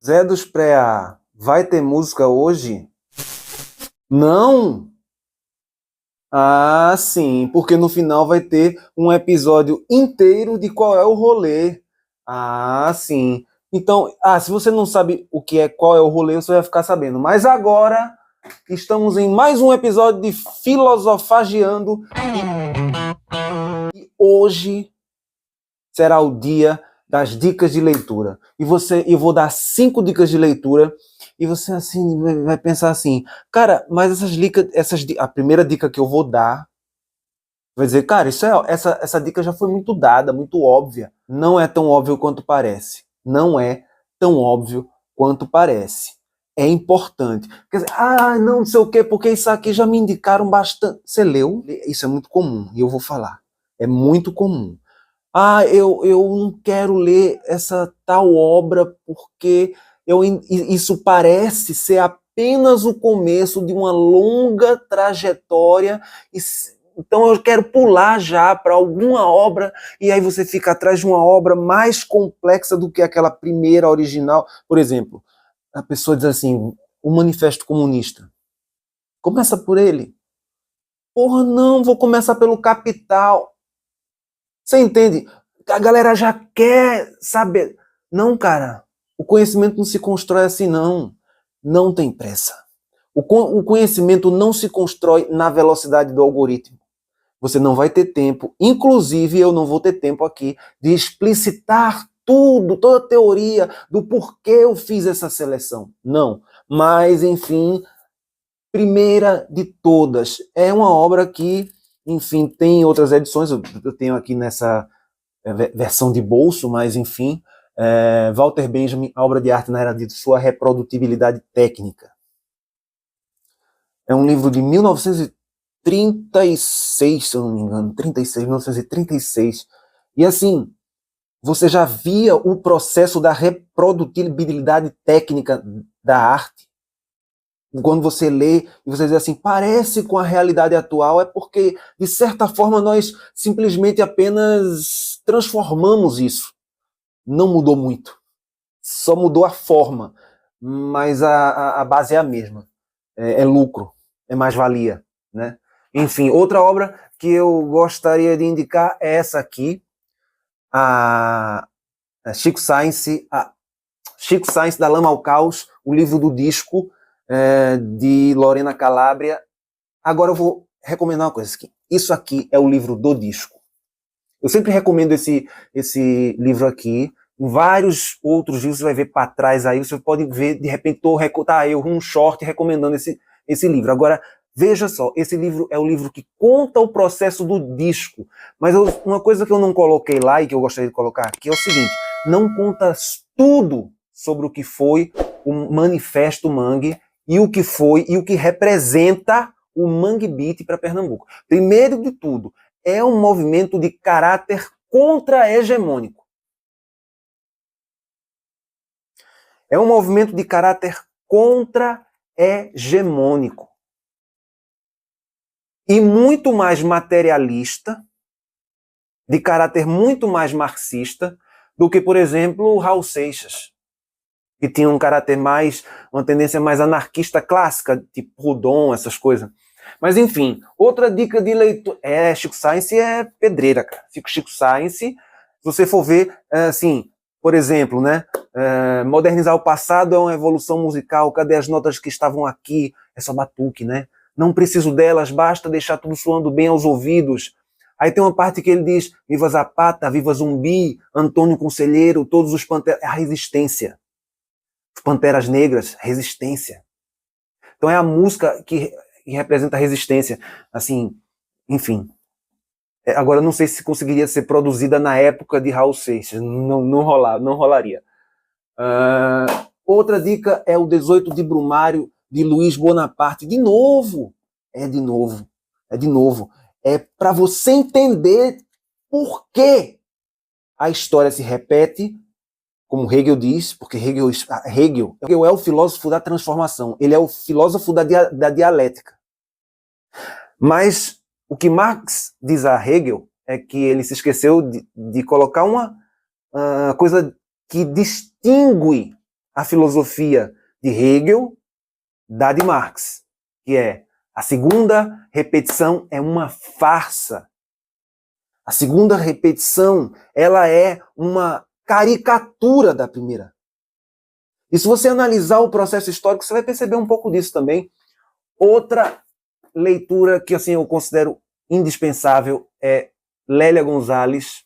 Zé dos Preá, vai ter música hoje? Não? Ah, sim, porque no final vai ter um episódio inteiro de qual é o rolê. Ah, sim. Então, se você não sabe o que é qual é o rolê, você vai ficar sabendo. Mas agora estamos em mais um episódio de Filosofagiando e hoje será o dia das dicas de leitura. Eu vou dar 5 dicas de leitura e você assim vai pensar assim, cara, mas a primeira dica que eu vou dar vai dizer, cara, essa dica já foi muito dada, muito óbvia. Não é tão óbvio quanto parece. Não é tão óbvio quanto parece. É importante. Quer dizer, não sei o quê, porque isso aqui já me indicaram bastante. Você leu? Isso é muito comum, e eu vou falar. É muito comum. Eu não quero ler essa tal obra porque isso parece ser apenas o começo de uma longa trajetória, então eu quero pular já para alguma obra, e aí você fica atrás de uma obra mais complexa do que aquela primeira original. Por exemplo, a pessoa diz assim, o Manifesto Comunista. Começa por ele. Porra, não, vou começar pelo Capital. Você entende? A galera já quer saber. Não, cara, o conhecimento não se constrói assim, não. Não tem pressa. O conhecimento não se constrói na velocidade do algoritmo. Você não vai ter tempo, inclusive eu não vou ter tempo aqui, de explicitar tudo, toda a teoria do porquê eu fiz essa seleção. Não. Mas, enfim, primeira de todas. É uma obra que, enfim, tem outras edições, eu tenho aqui nessa versão de bolso, mas enfim, Walter Benjamin, a obra de arte na era de sua reprodutibilidade técnica. É um livro de 1936, se eu não me engano, 1936. E assim, você já via o processo da reprodutibilidade técnica da arte. Quando você lê e você diz assim, parece com a realidade atual, é porque, de certa forma, nós simplesmente apenas transformamos isso. Não mudou muito. Só mudou a forma, mas a base é a mesma. É lucro, é mais-valia, né? Enfim, outra obra que eu gostaria de indicar é essa aqui, a Chico Science, da Lama ao Caos, o livro do disco, de Lorena Calabria. Agora eu vou recomendar uma coisa aqui. Isso aqui é o livro do disco. Eu sempre recomendo esse livro aqui. Em vários outros livros você vai ver para trás aí, você pode ver, de repente, eu um short recomendando esse livro. Agora, veja só, esse livro é o livro que conta o processo do disco. Mas uma coisa que eu não coloquei lá e que eu gostaria de colocar aqui é o seguinte, não conta tudo sobre o que foi o Manifesto Mangue e o que foi e o que representa o Mangue Beat para Pernambuco. Primeiro de tudo, é um movimento de caráter contra-hegemônico. É um movimento de caráter contra-hegemônico. E muito mais materialista, de caráter muito mais marxista, do que, por exemplo, o Raul Seixas, que tinha um caráter uma tendência mais anarquista clássica, tipo Proudhon, essas coisas. Mas enfim, outra dica de leitura. Chico Science é pedreira, cara. Chico Science, se você for ver, assim, por exemplo, né? Modernizar o passado é uma evolução musical. Cadê as notas que estavam aqui? É só batuque, né? Não preciso delas, basta deixar tudo soando bem aos ouvidos. Aí tem uma parte que ele diz: Viva Zapata, viva Zumbi, Antônio Conselheiro, todos os panteras. É a resistência. Os Panteras Negras, resistência. Então é a música que representa a resistência. Assim, enfim. Agora eu não sei se conseguiria ser produzida na época de Raul Seixas. Não rolaria. Outra dica é o 18 de Brumário, de Luiz Bonaparte. De novo. É para você entender por que a história se repete, como Hegel diz, porque Hegel é o filósofo da transformação. Ele é o filósofo da dialética. Mas o que Marx diz a Hegel é que ele se esqueceu de colocar uma coisa que distingue a filosofia de Hegel da de Marx, que é a segunda repetição é uma farsa. A segunda repetição, ela é uma caricatura da primeira. E se você analisar o processo histórico, você vai perceber um pouco disso também. Outra leitura que assim eu considero indispensável é Lélia Gonzalez,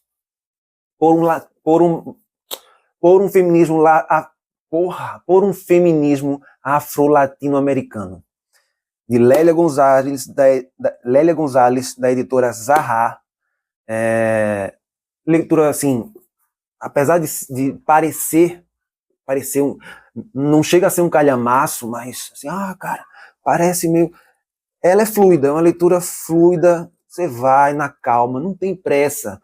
por um feminismo afro-latino-americano, de Lélia Gonzalez, da editora Zahar. Leitura assim, apesar de parecer não chega a ser um calhamaço, mas assim, cara, parece meio... Ela é fluida, é uma leitura fluida, você vai na calma, não tem pressa.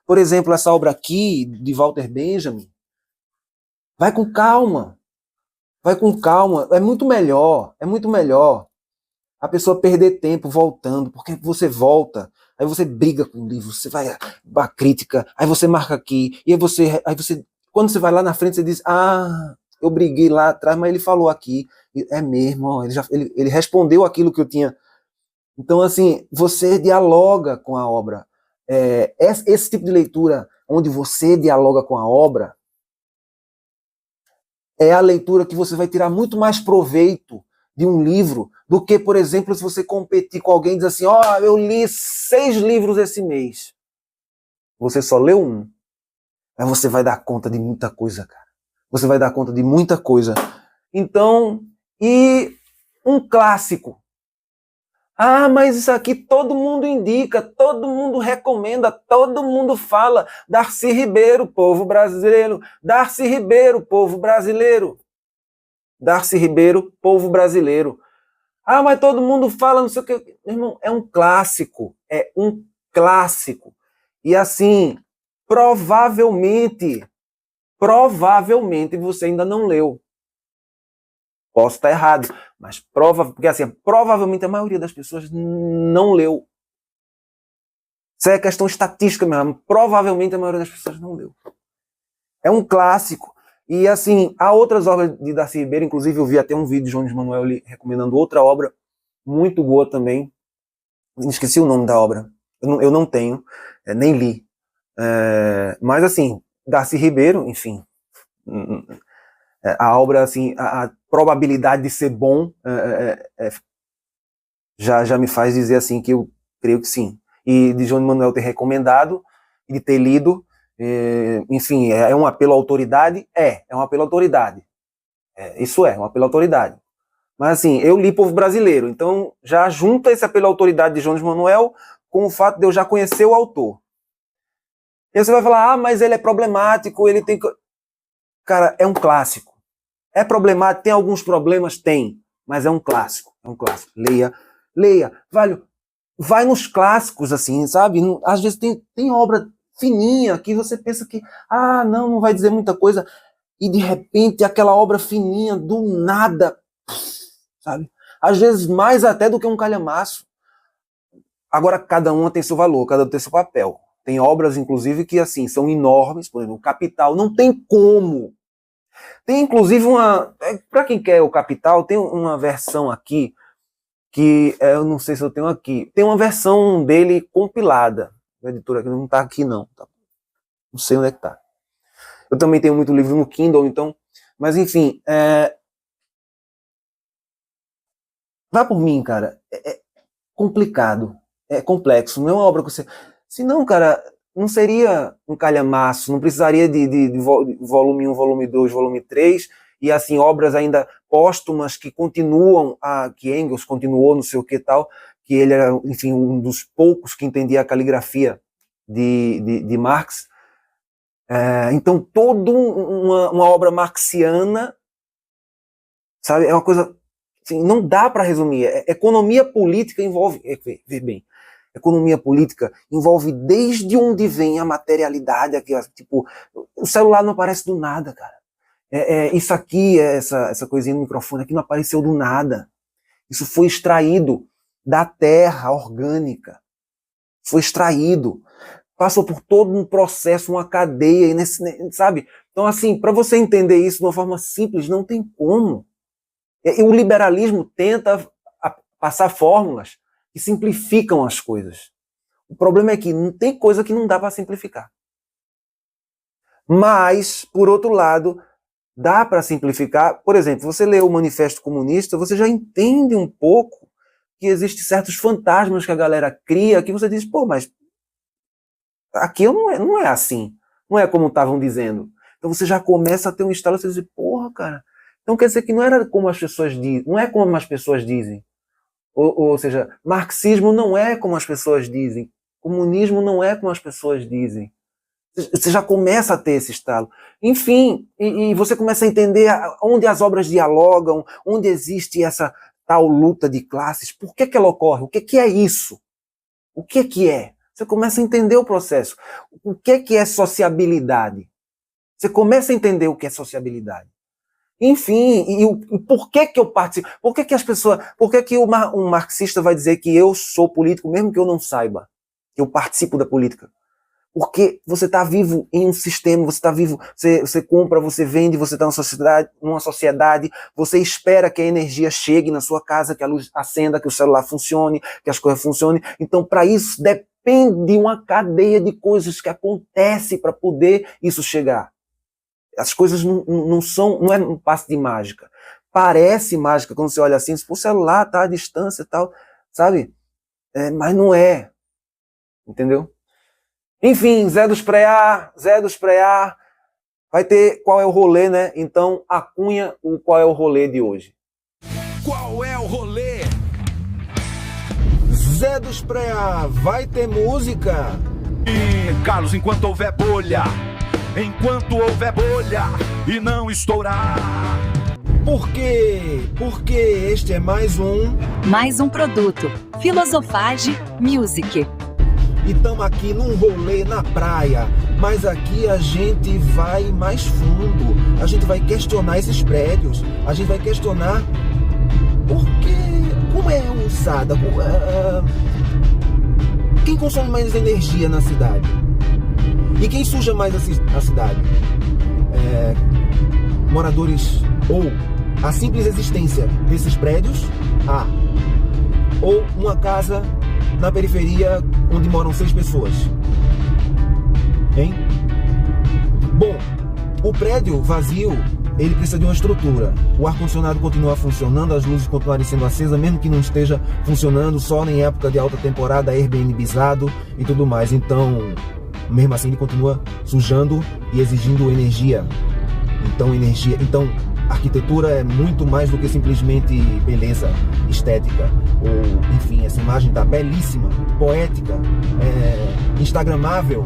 Por exemplo, essa obra aqui, de Walter Benjamin, vai com calma, é muito melhor a pessoa perder tempo voltando, porque você volta, aí você briga com o livro, você vai a crítica, aí você marca aqui, e aí você, quando você vai lá na frente, você diz, eu briguei lá atrás, mas ele falou aqui, é mesmo, ó, ele respondeu aquilo que eu tinha. Então, assim, você dialoga com a obra. Esse tipo de leitura, onde você dialoga com a obra, é a leitura que você vai tirar muito mais proveito de um livro do que, por exemplo, se você competir com alguém e dizer assim, eu li 6 livros esse mês. Você só leu um. Mas você vai dar conta de muita coisa, cara. Você vai dar conta de muita coisa. Então, e um clássico. Mas isso aqui todo mundo indica, todo mundo recomenda, todo mundo fala. Darcy Ribeiro, povo brasileiro. Darcy Ribeiro, povo brasileiro. Darcy Ribeiro, povo brasileiro. Mas todo mundo fala, não sei o que. Meu irmão, é um clássico. É um clássico. E assim, provavelmente você ainda não leu. Posso estar errado, mas porque assim, provavelmente a maioria das pessoas não leu. Isso é questão estatística mesmo. Provavelmente a maioria das pessoas não leu. É um clássico. E assim, há outras obras de Darcy Ribeiro, inclusive eu vi até um vídeo de Jones Manuel recomendando outra obra muito boa também. Esqueci o nome da obra. Eu não tenho, nem li. Mas assim, Darcy Ribeiro, enfim, a obra, assim, a probabilidade de ser bom já me faz dizer assim que eu creio que sim. E de João Manuel ter recomendado e de ter lido, enfim, é um apelo à autoridade? É um apelo à autoridade. Isso é um apelo à autoridade. Mas assim, eu li Povo Brasileiro, então já junta esse apelo à autoridade de João Manuel com o fato de eu já conhecer o autor. E você vai falar, mas ele é problemático, ele tem... Cara, é um clássico. É problemático, tem alguns problemas? Tem, mas é um clássico. Leia, vai nos clássicos, assim, sabe? Às vezes tem obra fininha que você pensa que, não vai dizer muita coisa, e de repente aquela obra fininha, do nada, sabe? Às vezes mais até do que um calhamaço. Agora, cada uma tem seu valor, cada um tem seu papel. Tem obras, inclusive, que, assim, são enormes, por exemplo, o Capital, não tem como. Tem, inclusive, para quem quer o Capital, tem uma versão aqui, que eu não sei se eu tenho aqui, tem uma versão dele compilada. A editora aqui não está aqui, não. Não sei onde é que está. Eu também tenho muito livro no Kindle, então... Mas, enfim, vá por mim, cara. É complicado. É complexo. Não é uma obra que você... Senão, cara, não seria um calhamaço, não precisaria de volume 1, volume 2, volume 3, e assim, obras ainda póstumas que continuam, que Engels continuou, não sei o que tal, que ele era, enfim, um dos poucos que entendia a caligrafia de Marx. Então, toda uma obra marxiana, sabe, é uma coisa, assim, não dá para resumir. Economia política envolve, vê bem, economia política envolve desde onde vem a materialidade, aqui, tipo, o celular não aparece do nada, cara. Isso aqui, essa coisinha no microfone aqui não apareceu do nada. Isso foi extraído da terra orgânica. Foi extraído. Passou por todo um processo, uma cadeia, sabe? Então, assim, para você entender isso de uma forma simples, não tem como. E o liberalismo tenta passar fórmulas que simplificam as coisas. O problema é que não tem coisa que não dá para simplificar. Mas, por outro lado, dá para simplificar. Por exemplo, você lê o Manifesto Comunista, você já entende um pouco que existem certos fantasmas que a galera cria, que você diz, pô, mas aqui não é assim. Não é como estavam dizendo. Então você já começa a ter um estalo, você diz, porra, cara, então quer dizer que não era como as pessoas dizem, não é como as pessoas dizem. Ou seja, marxismo não é como as pessoas dizem, comunismo não é como as pessoas dizem. Você já começa a ter esse estalo. Enfim, e você começa a entender onde as obras dialogam, onde existe essa tal luta de classes, por que ela ocorre, o que é isso? O que é? Você começa a entender o processo. O que é sociabilidade? Você começa a entender o que é sociabilidade. Enfim, e por que eu participo? Por que as pessoas, por que um marxista vai dizer que eu sou político, mesmo que eu não saiba que eu participo da política? Porque você está vivo em um sistema, você está vivo, você compra, você vende, você está numa sociedade, você espera que a energia chegue na sua casa, que a luz acenda, que o celular funcione, que as coisas funcionem. Então, para isso, depende de uma cadeia de coisas que acontece para poder isso chegar. As coisas não é um passe de mágica. Parece mágica quando você olha assim, o celular está à distância e tal, sabe? Mas não é. Entendeu? Enfim, Zé dos Preá, vai ter qual é o rolê, né? Então, acunha o qual é o rolê de hoje. Qual é o rolê? Zé dos Preá, vai ter música? E, Carlos, enquanto houver bolha e não estourar. Por quê? Porque este é mais um produto. Filosofage Music. E estamos aqui num rolê na praia, mas aqui a gente vai mais fundo, a gente vai questionar esses prédios, a gente vai questionar como é o Sada, quem consome mais energia na cidade e quem suja mais a cidade, moradores ou a simples existência desses prédios, ou uma casa na periferia onde moram 6 pessoas. Hein? Bom, o prédio vazio, ele precisa de uma estrutura. O ar-condicionado continua funcionando, as luzes continuarem sendo acesas, mesmo que não esteja funcionando, só em época de alta temporada, Airbnbizado e tudo mais. Então, mesmo assim, ele continua sujando e exigindo energia. Então, arquitetura é muito mais do que simplesmente beleza estética, ou enfim, essa imagem está belíssima, poética, instagramável,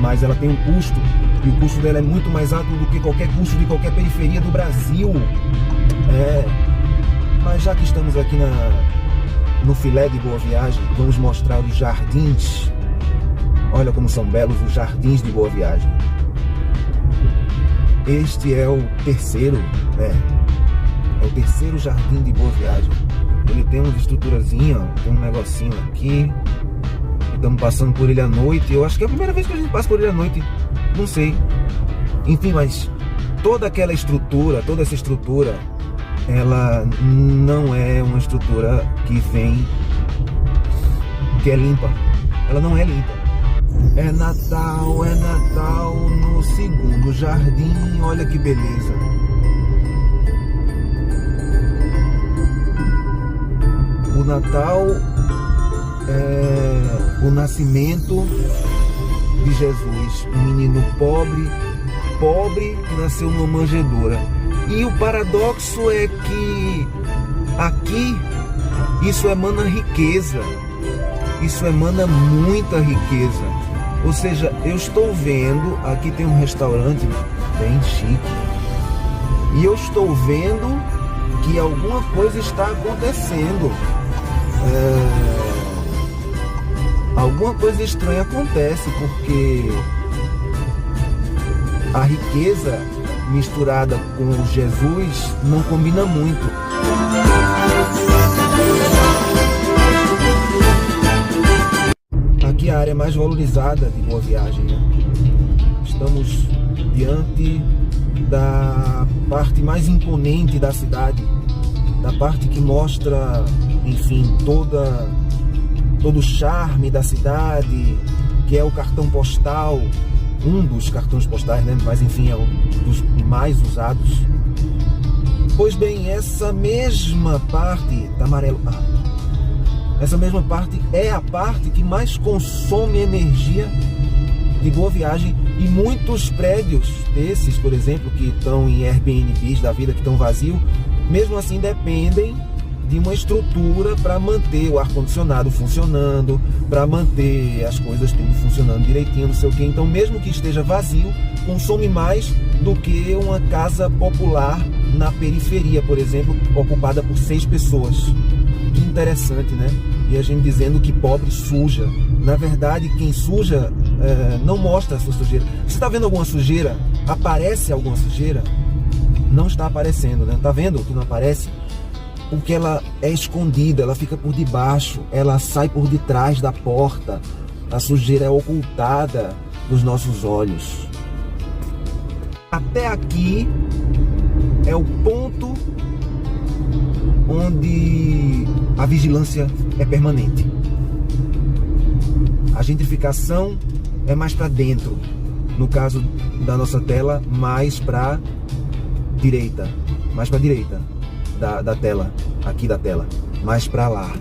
mas ela tem um custo, e o custo dela é muito mais alto do que qualquer custo de qualquer periferia do Brasil. Mas já que estamos aqui no filé de Boa Viagem, vamos mostrar os jardins. Olha como são belos os jardins de Boa Viagem. Este é o terceiro, é o terceiro jardim de Boa Viagem. Ele tem uma estruturazinha, tem um negocinho aqui. Estamos passando por ele à noite. Eu acho que é a primeira vez que a gente passa por ele à noite. Não sei. Enfim, mas toda essa estrutura, ela não é uma estrutura que é limpa. Ela não é limpa. É Natal no segundo jardim, olha que beleza. O Natal é o nascimento de Jesus, um menino pobre que nasceu numa manjedoura. E o paradoxo é que aqui isso emana riqueza, isso emana muita riqueza. Ou seja, eu estou vendo, aqui tem um restaurante bem chique, e eu estou vendo que alguma coisa está acontecendo. Alguma coisa estranha acontece, porque a riqueza misturada com Jesus não combina muito. Aqui a área mais valorizada de Boa Viagem, né? Estamos diante da parte mais imponente da cidade, da parte que mostra, enfim, todo o charme da cidade, que é o cartão postal, um dos cartões postais, né? Mas enfim, é um dos mais usados. Pois bem, essa mesma parte tá amarelo. Essa mesma parte é a parte que mais consome energia de Boa Viagem, e muitos prédios desses, por exemplo, que estão em Airbnbs da vida, que estão vazios, mesmo assim dependem de uma estrutura para manter o ar-condicionado funcionando, para manter as coisas tudo funcionando direitinho, não sei o que. Então, mesmo que esteja vazio, consome mais do que uma casa popular na periferia, por exemplo, ocupada por 6 pessoas. Que interessante, né? E a gente dizendo que pobre suja. Na verdade, quem suja não mostra a sua sujeira. Você está vendo alguma sujeira? Aparece alguma sujeira? Não está aparecendo, né? Tá vendo que não aparece? Porque ela é escondida, ela fica por debaixo, ela sai por detrás da porta. A sujeira é ocultada dos nossos olhos. Até aqui é o ponto onde a vigilância é permanente. A gentrificação é mais para dentro. No caso da nossa tela, mais para direita. Mais para direita da tela. Aqui da tela. Mais para lá.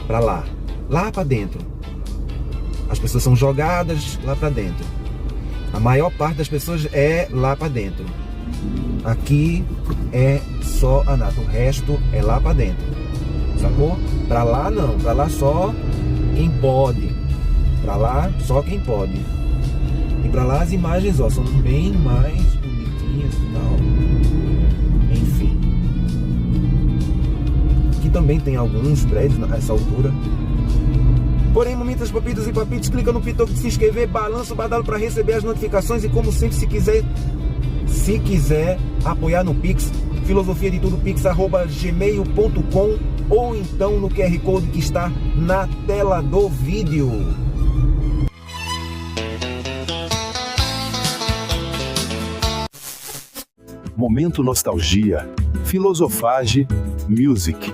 Para lá. Lá para dentro. As pessoas são jogadas lá para dentro. A maior parte das pessoas é lá para dentro. Aqui é só a nata. O resto é lá para dentro. Sacou? Para lá não. Para lá só quem pode. Para lá só quem pode. E para lá as imagens, ó, são bem mais bonitinhas e tal. Enfim. Aqui também tem alguns prédios nessa altura. Porém, mamitas, papitos e papitos, clica no pitoco de se inscrever, balança o badalo para receber as notificações e, como sempre, se quiser apoiar no Pix, filosofiadetudopix@gmail.com, ou então no QR Code que está na tela do vídeo. Momento Nostalgia. Filosofage Music.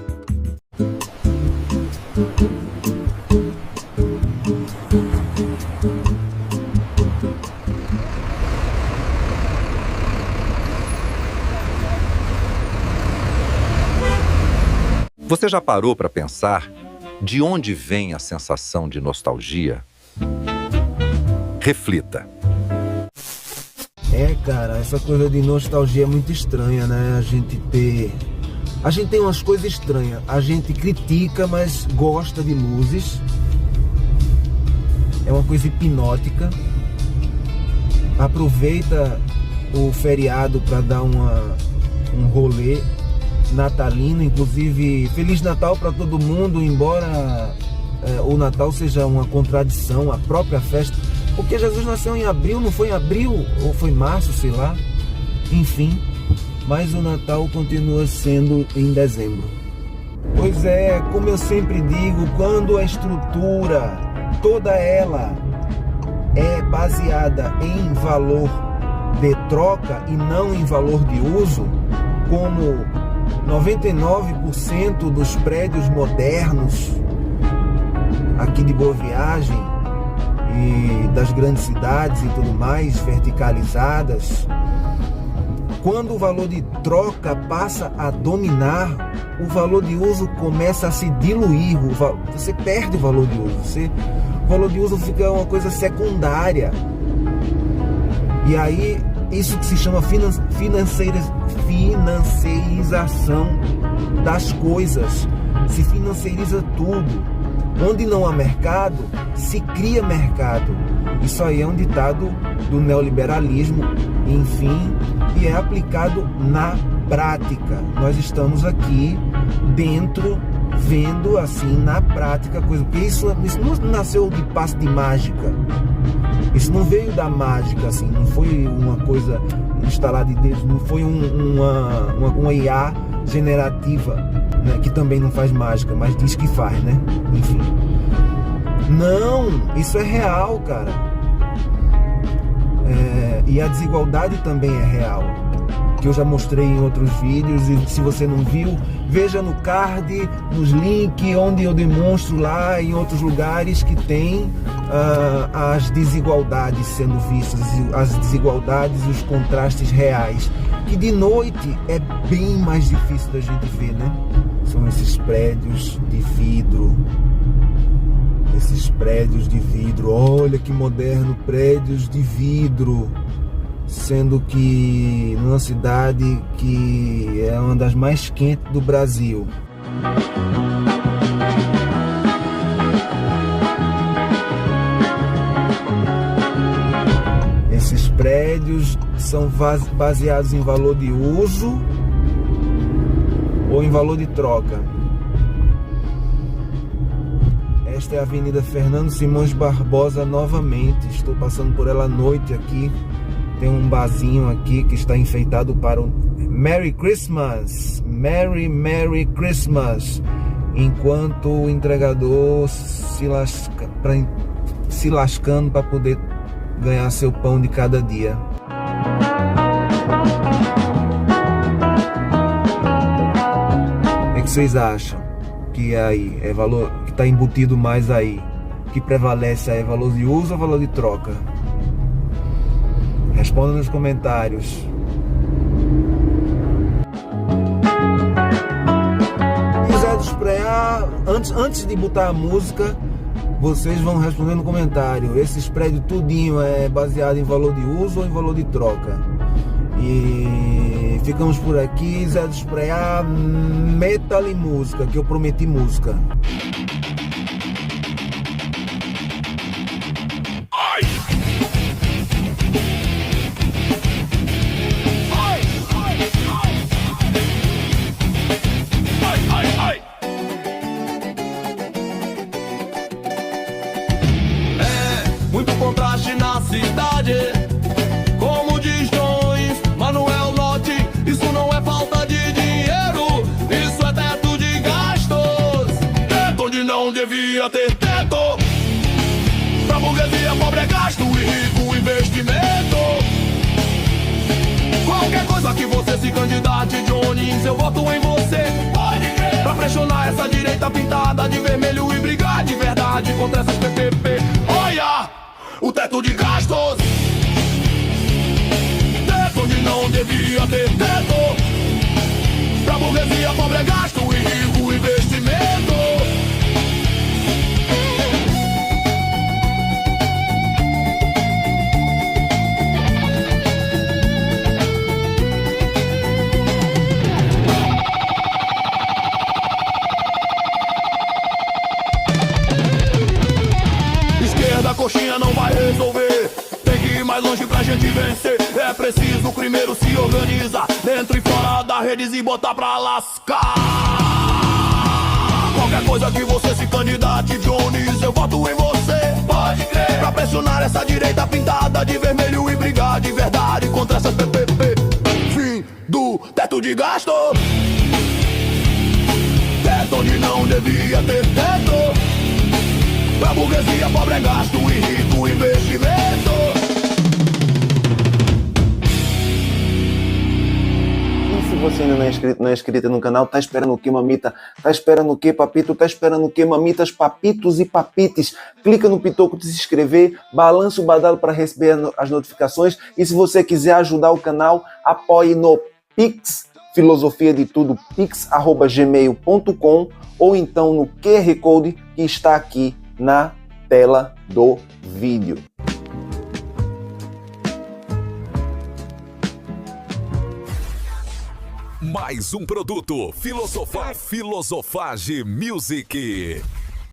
Você já parou para pensar de onde vem a sensação de nostalgia? Reflita. Cara, essa coisa de nostalgia é muito estranha, né? A gente tem umas coisas estranhas. A gente critica, mas gosta de luzes. É uma coisa hipnótica. Aproveita o feriado para dar um rolê natalino. Inclusive, Feliz Natal para todo mundo, embora o Natal seja uma contradição, a própria festa. Porque Jesus nasceu em abril, não foi em abril ou foi março, sei lá. Enfim, mas o Natal continua sendo em dezembro. Pois é, como eu sempre digo, quando a estrutura, toda ela, é baseada em valor de troca e não em valor de uso, como 99% dos prédios modernos aqui de Boa Viagem e das grandes cidades e tudo mais, verticalizadas, quando o valor de troca passa a dominar, o valor de uso começa a se diluir, você perde o valor de uso, o valor de uso fica uma coisa secundária. E aí, isso que se chama financiarização das coisas, se financiariza tudo. Onde não há mercado, se cria mercado. Isso aí é um ditado do neoliberalismo, enfim, e é aplicado na prática. Nós estamos aqui dentro, vendo assim na prática coisa. Porque isso não nasceu de passe de mágica. Isso não veio da mágica, assim, não foi uma coisa instalada de Deus, não foi uma IA generativa, né, que também não faz mágica, mas diz que faz, né? Enfim. Não, isso é real, cara. E a desigualdade também é real, que eu já mostrei em outros vídeos, e se você não viu, veja no card, nos links, onde eu demonstro lá em outros lugares que tem as desigualdades sendo vistas, as desigualdades e os contrastes reais, que de noite é bem mais difícil da gente ver, né? São esses prédios de vidro, olha que moderno, prédios de vidro, sendo que numa cidade que é uma das mais quentes do Brasil. Esses prédios são baseados em valor de uso ou em valor de troca. Esta é a Avenida Fernando Simões Barbosa novamente. Estou passando por ela à noite aqui. Tem um barzinho aqui que está enfeitado para um Merry Christmas, Merry Christmas, enquanto o entregador se lascando para poder ganhar seu pão de cada dia. O que vocês acham que aí é valor que está embutido mais aí? O que prevalece aí, valor de uso ou valor de troca? Responda nos comentários. E Zé dos Preá, antes de botar a música, vocês vão responder no comentário. Esses prédios tudinho é baseado em valor de uso ou em valor de troca? E ficamos por aqui. Zé dos Preá, meta-lhe música, que eu prometi música. Muito contraste na cidade, como diz Jones, Manuel Lotti. Isso não é falta de dinheiro, isso é teto de gastos. Teto onde não devia ter teto. Pra burguesia pobre é gasto e rico investimento. Qualquer coisa que você se candidate, Jones, eu voto em você. Pode crer. Pra pressionar essa direita pintada de vermelho e brigar de verdade contra essas PPP. Olha! O teto de gastos, teto onde não devia ter teto. Pra burguesia pobre é gasto e rico investimento. Coxinha não vai resolver, tem que ir mais longe pra gente vencer. É preciso primeiro se organizar, dentro e fora da redes e botar pra lascar. Qualquer coisa que você se candidate, Jones, eu voto em você. Pode crer. Pra pressionar essa direita pintada de vermelho e brigar de verdade contra essas PPP. Fim do teto de gasto, teto onde não devia ter teto. Pra burguesia pobre é gasto e rico investimento. E se você ainda não é inscrito no canal, tá esperando o que, mamita? Tá esperando o que, papito? Tá esperando o que, mamitas, papitos e papites? Clica no pitoco de se inscrever, balança o badalo para receber as notificações. E se você quiser ajudar o canal, apoie no Pix, filosofia de tudo, pix@gmail.com, ou então no QR Code que está aqui na tela do vídeo. Mais um produto Filosofage Music.